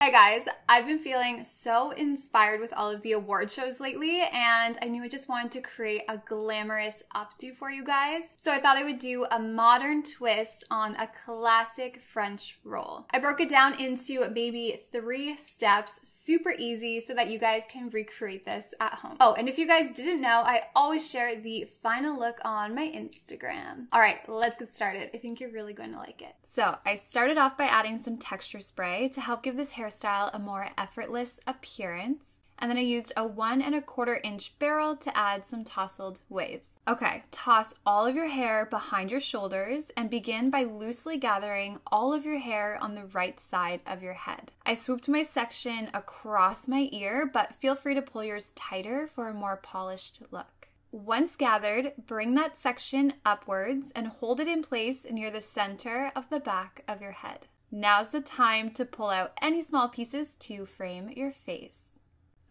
Hi guys, I've been feeling so inspired with all of the award shows lately, and I knew I just wanted to create a glamorous updo for you guys. So I thought I would do a modern twist on a classic French roll. I broke it down into maybe 3 steps, super easy, so that you guys can recreate this at home. Oh, and if you guys didn't know, I always share the final look on my Instagram. All right, let's get started. I think you're really going to like it. So I started off by adding some texture spray to help give this hairstyle a more effortless appearance. And then I used a 1 1/4 inch barrel to add some tousled waves. Okay, toss all of your hair behind your shoulders and begin by loosely gathering all of your hair on the right side of your head. I swooped my section across my ear, but feel free to pull yours tighter for a more polished look. Once gathered, bring that section upwards and hold it in place near the center of the back of your head. Now's the time to pull out any small pieces to frame your face.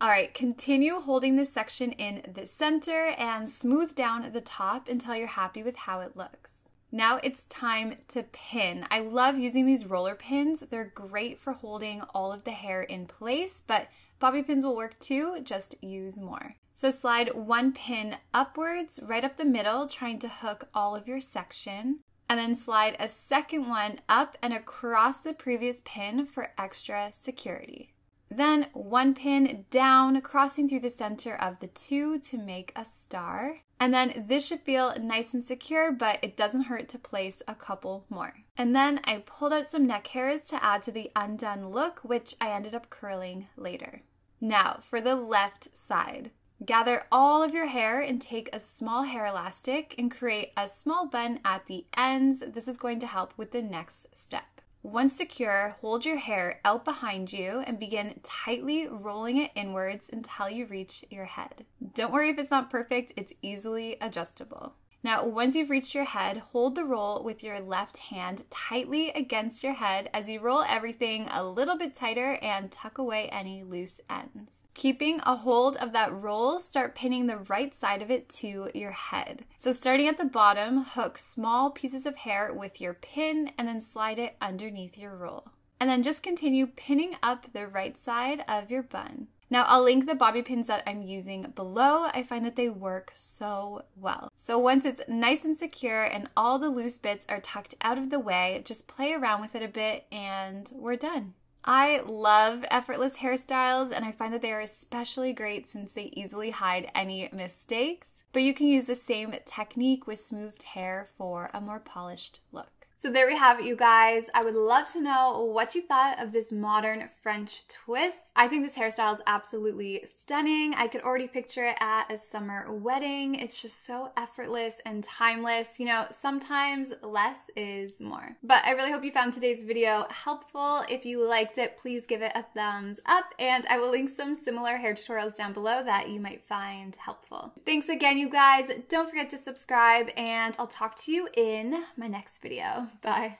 All right, continue holding this section in the center and smooth down the top until you're happy with how it looks. Now it's time to pin. I love using these roller pins. They're great for holding all of the hair in place, but bobby pins will work too, just use more. So slide 1 pin upwards, right up the middle, trying to hook all of your section. And then slide a second one up and across the previous pin for extra security. Then 1 pin down, crossing through the center of the 2 to make a star. And then this should feel nice and secure, but it doesn't hurt to place a couple more. And then I pulled out some neck hairs to add to the undone look, which I ended up curling later. Now for the left side. Gather all of your hair and take a small hair elastic and create a small bun at the ends. This is going to help with the next step. Once secure, hold your hair out behind you and begin tightly rolling it inwards until you reach your head. Don't worry if it's not perfect, it's easily adjustable. Now, once you've reached your head, hold the roll with your left hand tightly against your head as you roll everything a little bit tighter and tuck away any loose ends. Keeping a hold of that roll, start pinning the right side of it to your head. So starting at the bottom, hook small pieces of hair with your pin and then slide it underneath your roll. And then just continue pinning up the right side of your bun. Now I'll link the bobby pins that I'm using below. I find that they work so well. So once it's nice and secure and all the loose bits are tucked out of the way, just play around with it a bit and we're done. I love effortless hairstyles, and I find that they are especially great since they easily hide any mistakes, but you can use the same technique with smoothed hair for a more polished look. So there we have it, you guys. I would love to know what you thought of this modern French twist. I think this hairstyle is absolutely stunning. I could already picture it at a summer wedding. It's just so effortless and timeless. You know, sometimes less is more. But I really hope you found today's video helpful. If you liked it, please give it a thumbs up, and I will link some similar hair tutorials down below that you might find helpful. Thanks again, you guys. Don't forget to subscribe, and I'll talk to you in my next video. Bye.